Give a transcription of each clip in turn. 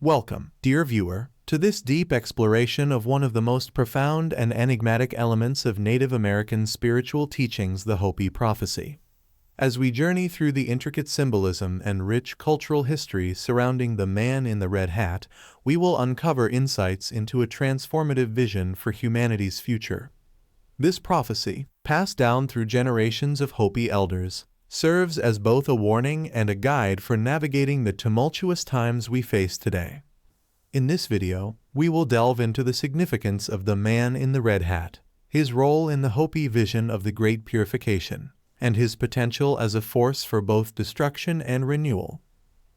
Welcome, dear viewer, to this deep exploration of one of the most profound and enigmatic elements of Native American spiritual teachings, the Hopi Prophecy. As we journey through the intricate symbolism and rich cultural history surrounding the man in the red hat, we will uncover insights into a transformative vision for humanity's future. This prophecy, passed down through generations of Hopi elders, serves as both a warning and a guide for navigating the tumultuous times we face today. In this video, we will delve into the significance of the man in the red hat, his role in the Hopi vision of the Great Purification, and his potential as a force for both destruction and renewal.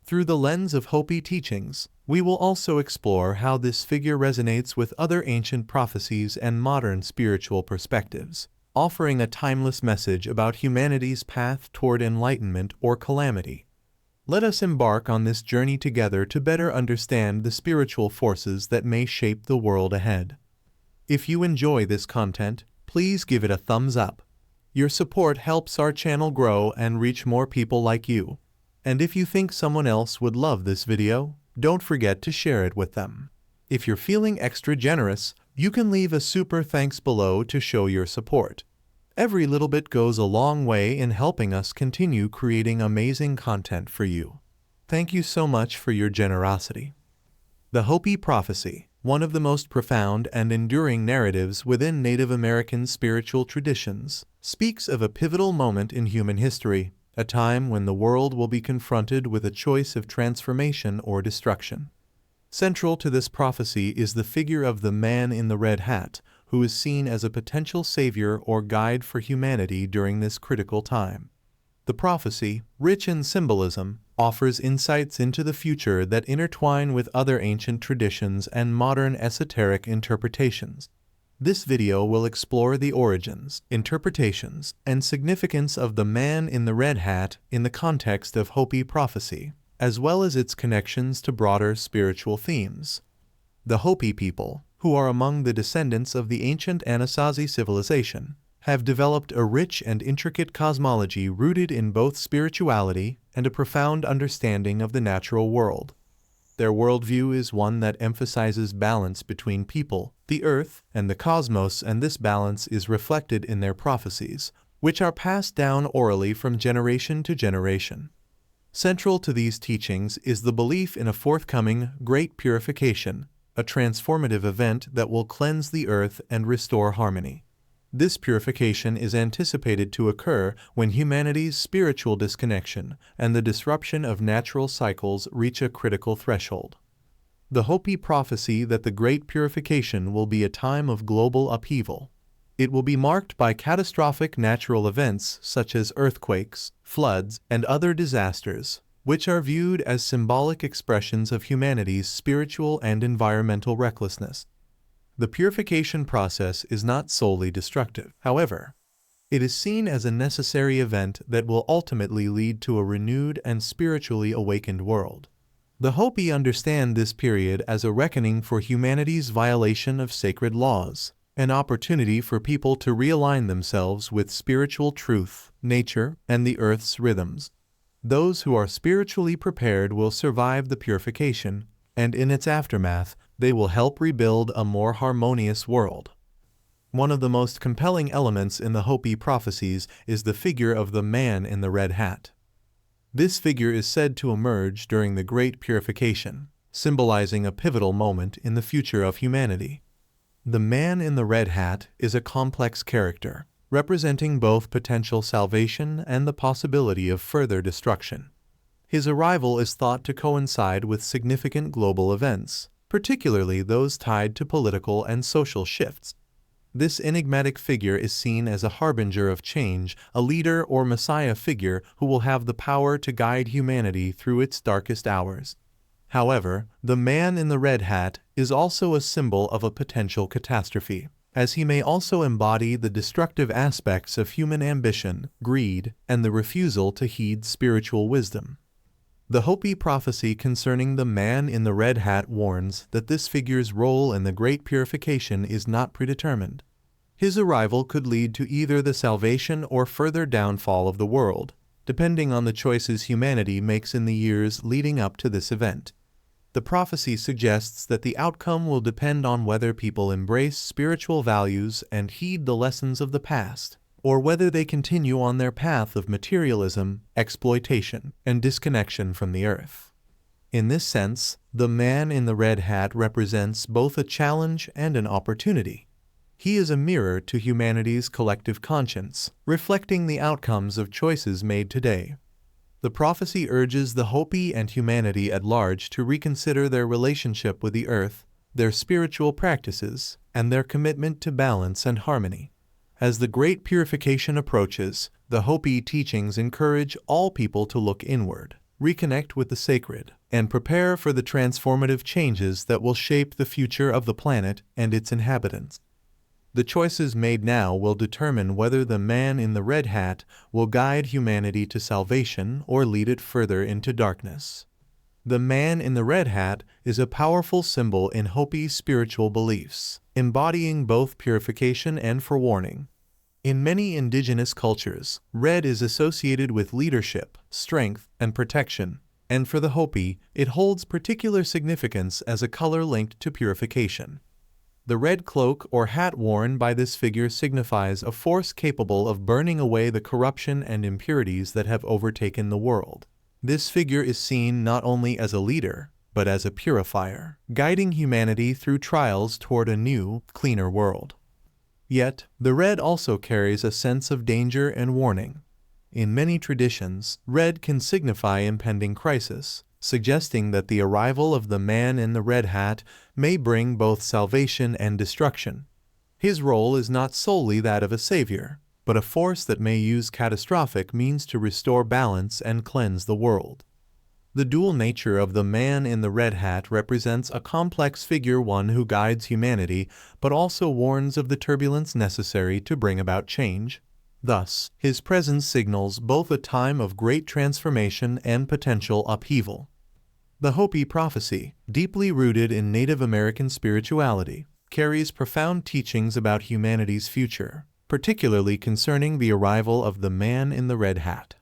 Through the lens of Hopi teachings, we will also explore how this figure resonates with other ancient prophecies and modern spiritual perspectives, offering a timeless message about humanity's path toward enlightenment or calamity. Let us embark on this journey together to better understand the spiritual forces that may shape the world ahead. If you enjoy this content, please give it a thumbs up. Your support helps our channel grow and reach more people like you. And if you think someone else would love this video, don't forget to share it with them. If you're feeling extra generous, you can leave a super thanks below to show your support. Every little bit goes a long way in helping us continue creating amazing content for you. Thank you so much for your generosity. The Hopi Prophecy, one of the most profound and enduring narratives within Native American spiritual traditions, speaks of a pivotal moment in human history, a time when the world will be confronted with a choice of transformation or destruction. Central to this prophecy is the figure of the man in the red hat, who is seen as a potential savior or guide for humanity during this critical time. The prophecy, rich in symbolism, offers insights into the future that intertwine with other ancient traditions and modern esoteric interpretations. This video will explore the origins, interpretations, and significance of the man in the red hat in the context of Hopi prophecy, as well as its connections to broader spiritual themes. The Hopi people, who are among the descendants of the ancient Anasazi civilization, have developed a rich and intricate cosmology rooted in both spirituality and a profound understanding of the natural world. Their worldview is one that emphasizes balance between people, the earth, and the cosmos, and this balance is reflected in their prophecies, which are passed down orally from generation to generation. Central to these teachings is the belief in a forthcoming Great Purification, a transformative event that will cleanse the earth and restore harmony. This purification is anticipated to occur when humanity's spiritual disconnection and the disruption of natural cycles reach a critical threshold. The Hopi prophecy that the Great Purification will be a time of global upheaval. It will be marked by catastrophic natural events such as earthquakes, floods, and other disasters, which are viewed as symbolic expressions of humanity's spiritual and environmental recklessness. The purification process is not solely destructive, however. It is seen as a necessary event that will ultimately lead to a renewed and spiritually awakened world. The Hopi understand this period as a reckoning for humanity's violation of sacred laws, an opportunity for people to realign themselves with spiritual truth, nature, and the earth's rhythms. Those who are spiritually prepared will survive the purification, and in its aftermath, they will help rebuild a more harmonious world. One of the most compelling elements in the Hopi prophecies is the figure of the man in the red hat. This figure is said to emerge during the Great Purification, symbolizing a pivotal moment in the future of humanity. The man in the red hat is a complex character, representing both potential salvation and the possibility of further destruction. His arrival is thought to coincide with significant global events, particularly those tied to political and social shifts. This enigmatic figure is seen as a harbinger of change, a leader or messiah figure who will have the power to guide humanity through its darkest hours. However, the man in the red hat is also a symbol of a potential catastrophe, as he may also embody the destructive aspects of human ambition, greed, and the refusal to heed spiritual wisdom. The Hopi prophecy concerning the man in the red hat warns that this figure's role in the Great Purification is not predetermined. His arrival could lead to either the salvation or further downfall of the world, depending on the choices humanity makes in the years leading up to this event. the prophecy suggests that the outcome will depend on whether people embrace spiritual values and heed the lessons of the past, or whether they continue on their path of materialism, exploitation, and disconnection from the earth. In this sense, the man in the red hat represents both a challenge and an opportunity. He is a mirror to humanity's collective conscience, reflecting the outcomes of choices made today. The prophecy urges the Hopi and humanity at large to reconsider their relationship with the earth, their spiritual practices, and their commitment to balance and harmony. As the Great Purification approaches, the Hopi teachings encourage all people to look inward, reconnect with the sacred, and prepare for the transformative changes that will shape the future of the planet and its inhabitants. The choices made now will determine whether the man in the red hat will guide humanity to salvation or lead it further into darkness. The man in the red hat is a powerful symbol in Hopi spiritual beliefs, embodying both purification and forewarning. In many indigenous cultures, red is associated with leadership, strength, and protection, and for the Hopi, it holds particular significance as a color linked to purification. The red cloak or hat worn by this figure signifies a force capable of burning away the corruption and impurities that have overtaken the world. This figure is seen not only as a leader, but as a purifier, guiding humanity through trials toward a new, cleaner world. Yet, the red also carries a sense of danger and warning. In many traditions, red can signify impending crisis, suggesting that the arrival of the man in the red hat may bring both salvation and destruction. His role is not solely that of a savior, but a force that may use catastrophic means to restore balance and cleanse the world. The dual nature of the man in the red hat represents a complex figure, one who guides humanity but also warns of the turbulence necessary to bring about change. Thus, his presence signals both a time of great transformation and potential upheaval. The Hopi prophecy, deeply rooted in Native American spirituality, carries profound teachings about humanity's future, particularly concerning the arrival of the man in the red hat.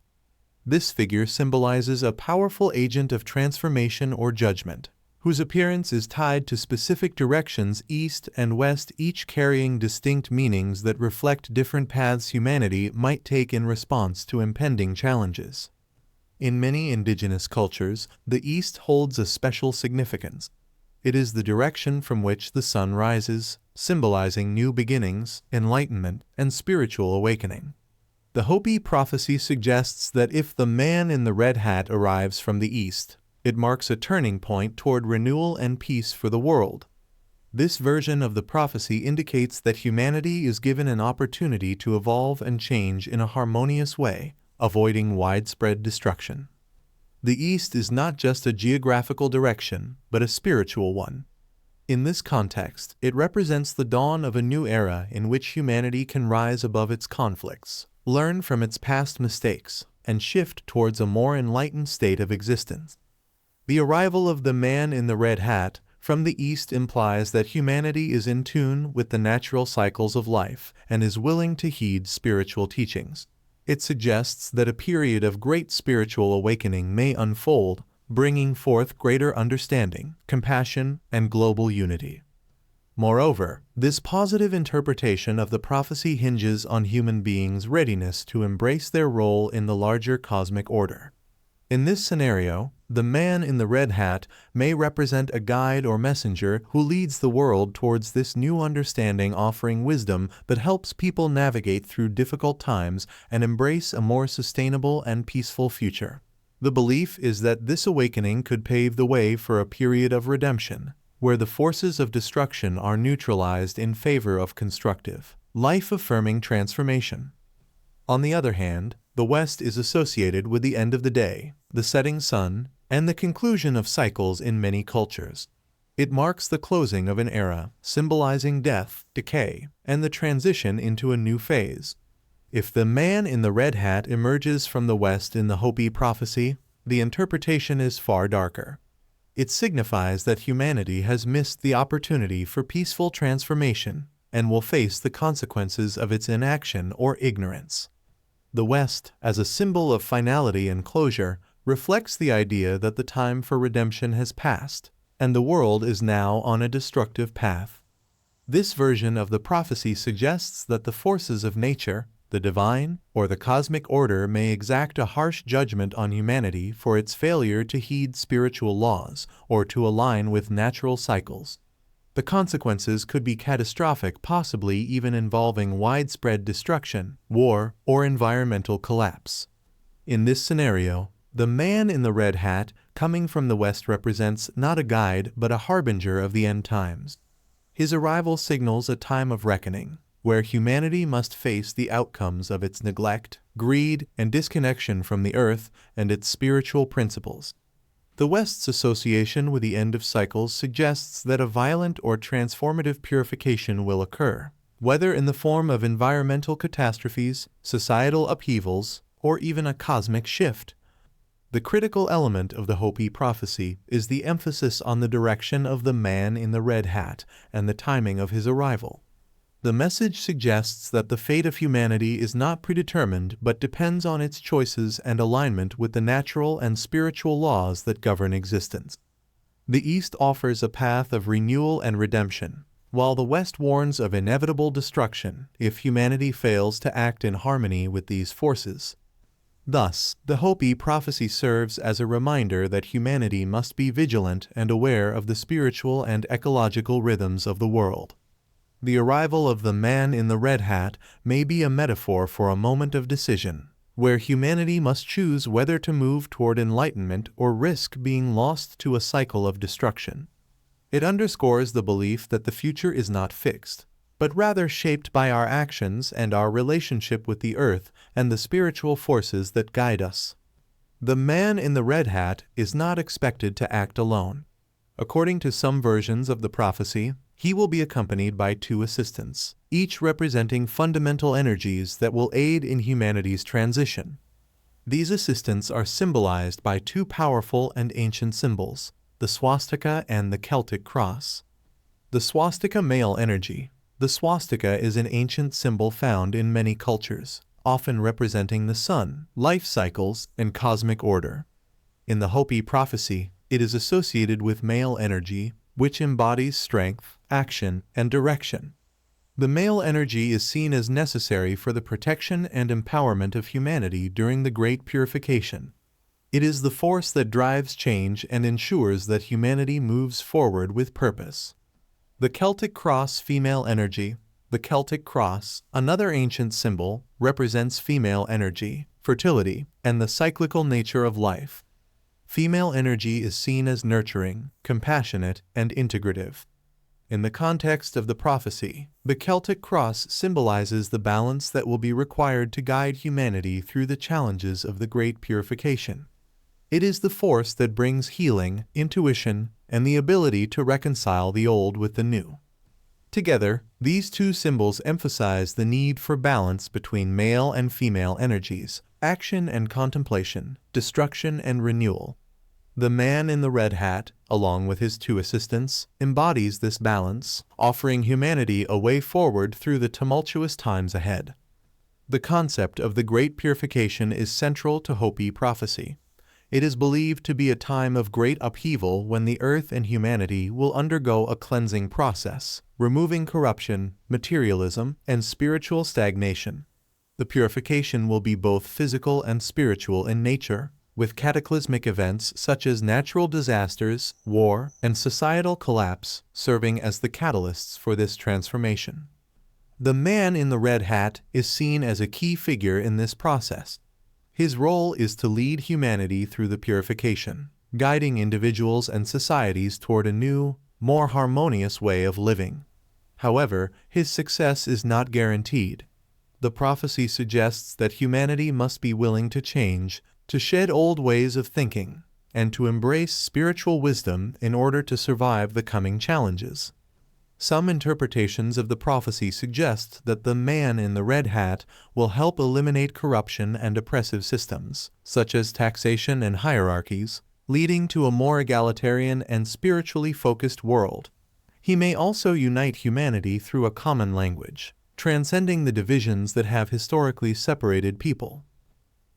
This figure symbolizes a powerful agent of transformation or judgment, whose appearance is tied to specific directions east and west, each carrying distinct meanings that reflect different paths humanity might take in response to impending challenges. In many indigenous cultures, the east holds a special significance. It is the direction from which the sun rises, symbolizing new beginnings, enlightenment, and spiritual awakening. The Hopi prophecy suggests that if the man in the red hat arrives from the east, it marks a turning point toward renewal and peace for the world. This version of the prophecy indicates that humanity is given an opportunity to evolve and change in a harmonious way, avoiding widespread destruction. The East is not just a geographical direction, but a spiritual one. In this context, it represents the dawn of a new era in which humanity can rise above its conflicts, learn from its past mistakes, and shift towards a more enlightened state of existence. The arrival of the man in the red hat from the East implies that humanity is in tune with the natural cycles of life and is willing to heed spiritual teachings. It suggests that a period of great spiritual awakening may unfold, bringing forth greater understanding, compassion, and global unity. Moreover, this positive interpretation of the prophecy hinges on human beings' readiness to embrace their role in the larger cosmic order. In this scenario, the man in the red hat may represent a guide or messenger who leads the world towards this new understanding, offering wisdom that helps people navigate through difficult times and embrace a more sustainable and peaceful future. The belief is that this awakening could pave the way for a period of redemption, where the forces of destruction are neutralized in favor of constructive, life-affirming transformation. On the other hand, the West is associated with the end of the day, the setting sun, and the conclusion of cycles in many cultures. It marks the closing of an era, symbolizing death, decay, and the transition into a new phase. If the man in the red hat emerges from the West in the Hopi prophecy, the interpretation is far darker. It signifies that humanity has missed the opportunity for peaceful transformation and will face the consequences of its inaction or ignorance. The West, as a symbol of finality and closure, reflects the idea that the time for redemption has passed, and the world is now on a destructive path. This version of the prophecy suggests that the forces of nature, the divine, or the cosmic order may exact a harsh judgment on humanity for its failure to heed spiritual laws or to align with natural cycles. The consequences could be catastrophic, possibly even involving widespread destruction, war, or environmental collapse. In this scenario, the man in the red hat coming from the west represents not a guide but a harbinger of the end times. His arrival signals a time of reckoning, where humanity must face the outcomes of its neglect, greed, and disconnection from the earth and its spiritual principles. The West's association with the end of cycles suggests that a violent or transformative purification will occur, whether in the form of environmental catastrophes, societal upheavals, or even a cosmic shift. The critical element of the Hopi prophecy is the emphasis on the direction of the man in the red hat and the timing of his arrival. The message suggests that the fate of humanity is not predetermined but depends on its choices and alignment with the natural and spiritual laws that govern existence. The East offers a path of renewal and redemption, while the West warns of inevitable destruction if humanity fails to act in harmony with these forces. Thus, the Hopi prophecy serves as a reminder that humanity must be vigilant and aware of the spiritual and ecological rhythms of the world. The arrival of the man in the red hat may be a metaphor for a moment of decision, where humanity must choose whether to move toward enlightenment or risk being lost to a cycle of destruction. It underscores the belief that the future is not fixed, but rather shaped by our actions and our relationship with the earth and the spiritual forces that guide us. The man in the red hat is not expected to act alone. According to some versions of the prophecy, he will be accompanied by two assistants, each representing fundamental energies that will aid in humanity's transition. These assistants are symbolized by two powerful and ancient symbols, the swastika and the Celtic cross. The swastika male energy. The swastika is an ancient symbol found in many cultures, often representing the sun, life cycles, and cosmic order. In the Hopi prophecy, it is associated with male energy, which embodies strength, action, and direction. The male energy is seen as necessary for the protection and empowerment of humanity during the Great Purification. It is the force that drives change and ensures that humanity moves forward with purpose. The Celtic cross female energy. The Celtic cross, another ancient symbol, represents female energy, fertility, and the cyclical nature of life. Female energy is seen as nurturing, compassionate, and integrative. In the context of the prophecy, the Celtic cross symbolizes the balance that will be required to guide humanity through the challenges of the Great Purification. It is the force that brings healing, intuition, and the ability to reconcile the old with the new. Together, these two symbols emphasize the need for balance between male and female energies, action and contemplation, destruction and renewal. The man in the red hat, along with his two assistants, embodies this balance, offering humanity a way forward through the tumultuous times ahead. The concept of the Great Purification is central to Hopi prophecy. It is believed to be a time of great upheaval when the earth and humanity will undergo a cleansing process, removing corruption, materialism, and spiritual stagnation. The purification will be both physical and spiritual in nature, with cataclysmic events such as natural disasters, war, and societal collapse serving as the catalysts for this transformation. The man in the red hat is seen as a key figure in this process. His role is to lead humanity through the purification, guiding individuals and societies toward a new, more harmonious way of living. However, his success is not guaranteed. The prophecy suggests that humanity must be willing to change, to shed old ways of thinking, and to embrace spiritual wisdom in order to survive the coming challenges. Some interpretations of the prophecy suggest that the man in the red hat will help eliminate corruption and oppressive systems, such as taxation and hierarchies, leading to a more egalitarian and spiritually focused world. He may also unite humanity through a common language, transcending the divisions that have historically separated people.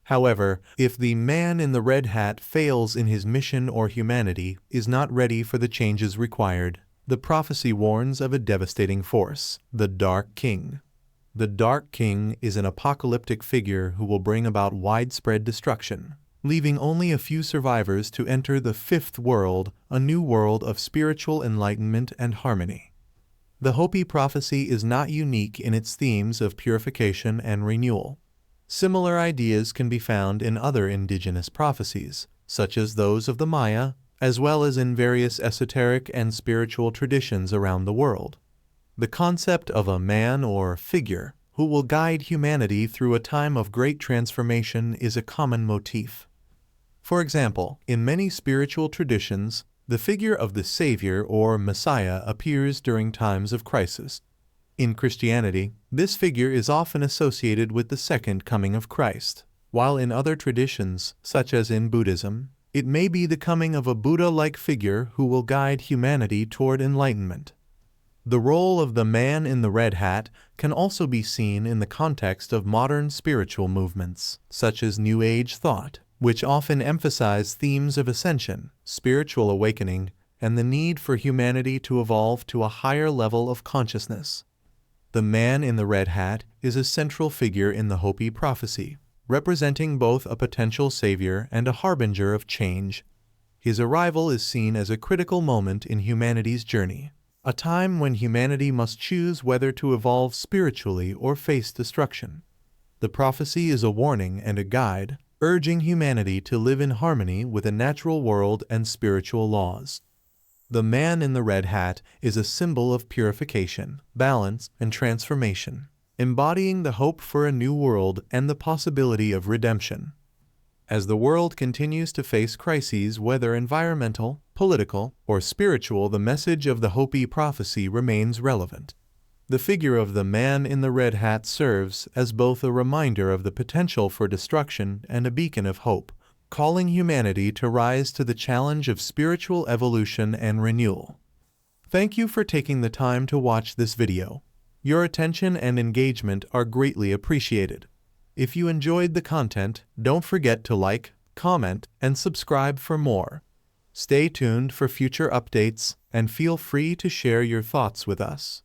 However, if the man in the red hat fails in his mission or humanity is not ready for the changes required, the prophecy warns of a devastating force, the Dark King. The Dark King is an apocalyptic figure who will bring about widespread destruction, leaving only a few survivors to enter the fifth world, a new world of spiritual enlightenment and harmony. The Hopi prophecy is not unique in its themes of purification and renewal. Similar ideas can be found in other indigenous prophecies, such as those of the Maya, as well as in various esoteric and spiritual traditions around the world. The concept of a man or figure who will guide humanity through a time of great transformation is a common motif. For example, in many spiritual traditions, the figure of the Savior or Messiah appears during times of crisis. In Christianity, this figure is often associated with the second coming of Christ, while in other traditions, such as in Buddhism, it may be the coming of a Buddha-like figure who will guide humanity toward enlightenment. The role of the man in the red hat can also be seen in the context of modern spiritual movements, such as New Age thought, which often emphasize themes of ascension, spiritual awakening, and the need for humanity to evolve to a higher level of consciousness. The man in the red hat is a central figure in the Hopi prophecy, representing both a potential savior and a harbinger of change. His arrival is seen as a critical moment in humanity's journey, a time when humanity must choose whether to evolve spiritually or face destruction. The prophecy is a warning and a guide, urging humanity to live in harmony with the natural world and spiritual laws. The man in the red hat is a symbol of purification, balance, and transformation, embodying the hope for a new world and the possibility of redemption. As the world continues to face crises, whether environmental, political, or spiritual, the message of the Hopi prophecy remains relevant. The figure of the man in the red hat serves as both a reminder of the potential for destruction and a beacon of hope, calling humanity to rise to the challenge of spiritual evolution and renewal. Thank you for taking the time to watch this video. Your attention and engagement are greatly appreciated. If you enjoyed the content, don't forget to like, comment, and subscribe for more. Stay tuned for future updates and feel free to share your thoughts with us.